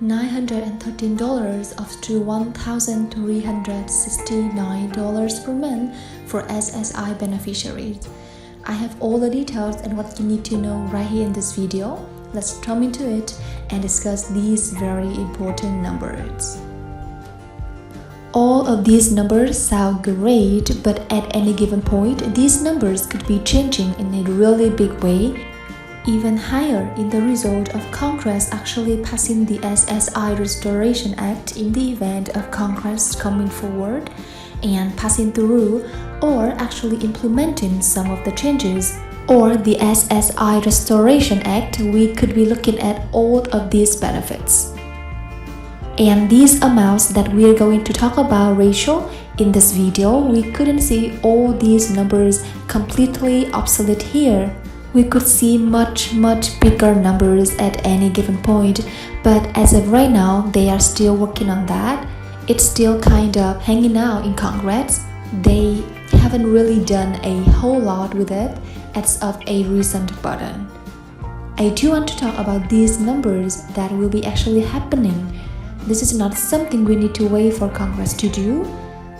$913 up to $1,369 per month for SSI beneficiaries. I have all the details and what you need to know right here in this video. Let's jump into it and discuss these very important numbers. All of these numbers sound great, but at any given point, these numbers could be changing in a really big way, even higher in the result of Congress actually passing the SSI Restoration Act in the event of Congress coming forward and passing through or actually implementing some of the changes. Or the SSI Restoration Act, we could be looking at all of these benefits. And these amounts that we are going to talk about ratio in this video, we couldn't see all these numbers completely obsolete here. We could see much bigger numbers at any given point, but as of right now, they are still working on that. It's still kind of hanging out in Congress. They haven't really done a whole lot with it as of a recent button. I do want to talk about these numbers that will be actually happening. This is not something we need to wait for Congress to do.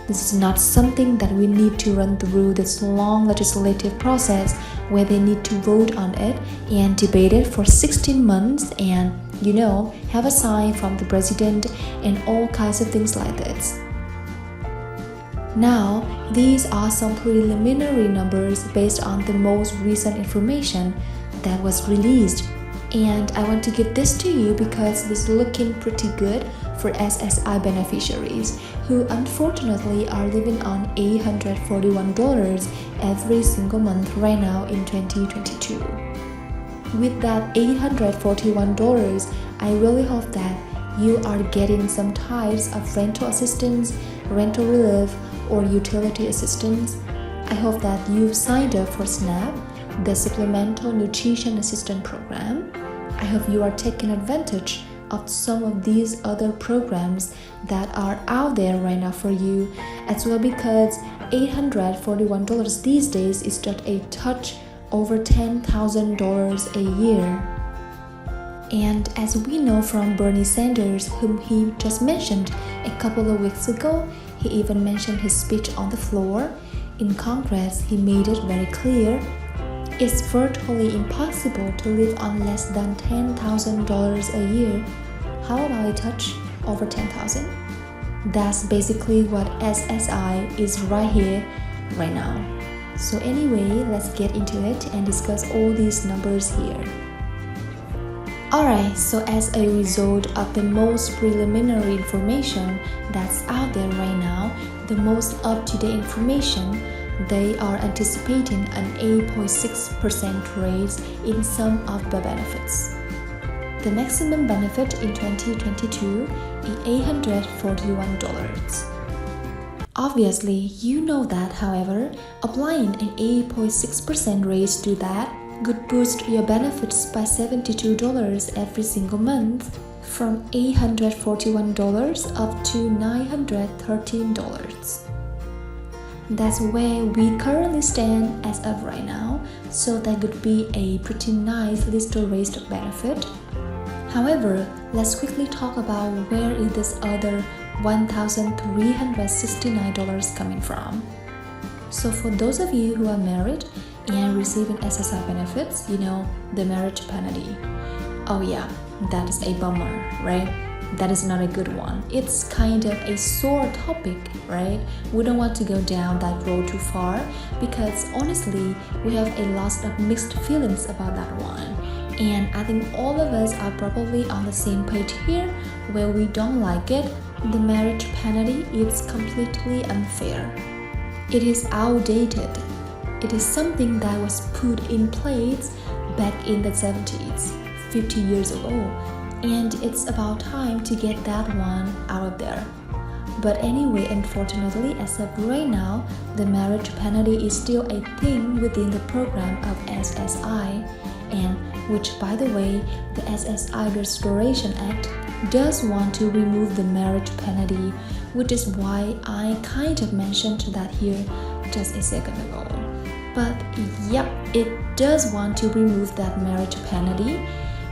This is not something that we need to run through this long legislative process where they need to vote on it and debate it for 16 months and, have a sign from the president and all kinds of things like this. Now, these are some preliminary numbers based on the most recent information that was released. And I want to give this to you because this is looking pretty good for SSI beneficiaries who unfortunately are living on $841 every single month right now in 2022. With that $841, I really hope that you are getting some types of rental assistance, rental relief, or utility assistance. I hope that you've signed up for SNAP, the Supplemental Nutrition Assistance Program. I hope you are taking advantage of some of these other programs that are out there right now for you as well, because $841 these days is just a touch over $10,000 a year. And as we know from Bernie Sanders, whom he just mentioned a couple of weeks ago, he even mentioned his speech on the floor in Congress. He made it very clear it's virtually impossible to live on less than $10,000 a year. How about a touch over $10,000? That's basically what SSI is right here, right now. So anyway, let's get into it and discuss all these numbers here. Alright, so as a result of the most preliminary information that's out there right now, the most up-to-date information, they are anticipating an 8.6% raise in some of the benefits. The maximum benefit in 2022 is $841. Obviously, you know that, however, applying an 8.6% raise to that could boost your benefits by $72 every single month, from $841 up to $913. That's where we currently stand as of right now, so that could be a pretty nice little raised benefit. However, let's quickly talk about where is this other $1,369 coming from. So for those of you who are married and receiving SSI benefits, the marriage penalty. Oh yeah, that is a bummer, right? That is not a good one. It's kind of a sore topic, right? We don't want to go down that road too far because honestly, we have a lot of mixed feelings about that one. And I think all of us are probably on the same page here where we don't like it. The marriage penalty is completely unfair. It is outdated. It is something that was put in place back in the 70s, 50 years ago. And it's about time to get that one out of there. But anyway, unfortunately, as of right now, the marriage penalty is still a thing within the program of SSI, and which, by the way, the SSI Restoration Act does want to remove the marriage penalty, which is why I kind of mentioned that here just a second ago. But yep, it does want to remove that marriage penalty.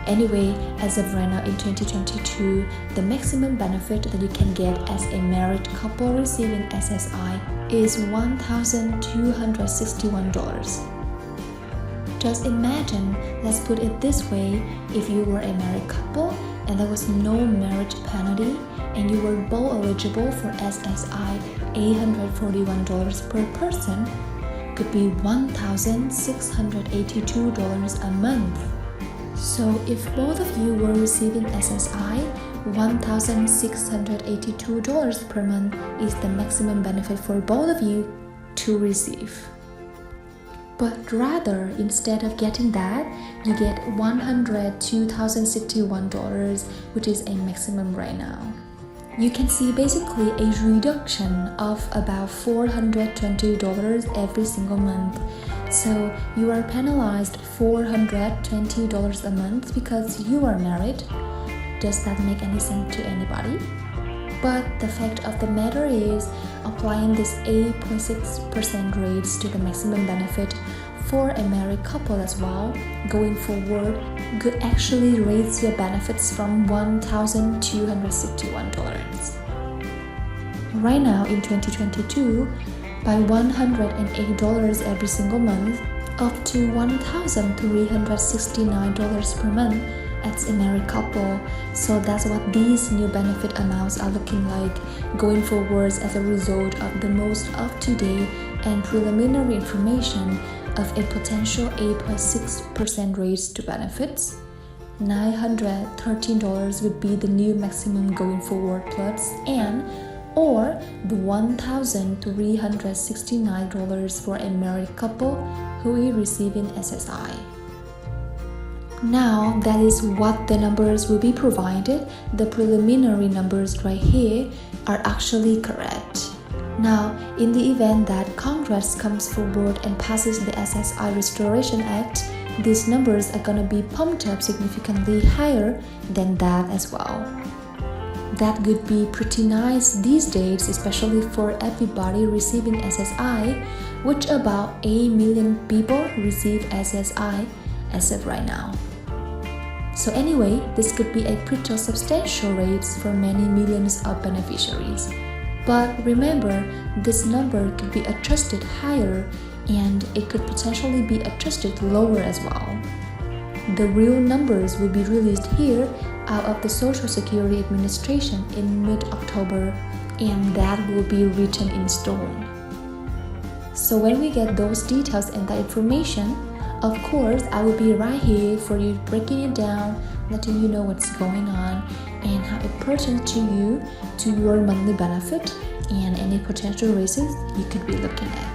Anyway, as of right now in 2022, the maximum benefit that you can get as a married couple receiving SSI is $1,261. Just imagine, let's put it this way, if you were a married couple and there was no marriage penalty and you were both eligible for SSI, $841 per person could be $1,682 a month. So if both of you were receiving SSI, $1,682 per month is the maximum benefit for both of you to receive. But rather, instead of getting that, you get $102,061, which is a maximum right now. You can see basically a reduction of about $420 every single month. So you are penalized $420 a month because you are married. Does that make any sense to anybody? But the fact of the matter is, applying this 8.6% rates to the maximum benefit for a married couple as well, going forward, could actually raise your benefits from $1,261. Right now in 2022, by $108 every single month, up to $1,369 per month as a married couple. So that's what these new benefit amounts are looking like going forwards as a result of the most up-to-date and preliminary information of a potential 8.6% raise to benefits. $913 would be the new maximum going forward plus, and or the $1,369 for a married couple who is receiving SSI. Now that is what the numbers will be provided. The preliminary numbers right here are actually correct. Now, in the event that Congress comes forward and passes the SSI Restoration Act, these numbers are gonna be pumped up significantly higher than that as well. That would be pretty nice these days, especially for everybody receiving SSI, which about 8 million people receive SSI as of right now. So anyway, this could be a pretty substantial rates for many millions of beneficiaries. But remember, this number could be adjusted higher and it could potentially be adjusted lower as well. The real numbers will be released here out of the Social Security Administration in mid-October, and that will be written in stone. So when we get those details and that information, of course, I will be right here for you, breaking it down, letting you know what's going on and how it pertains to you, to your monthly benefit, and any potential raises you could be looking at.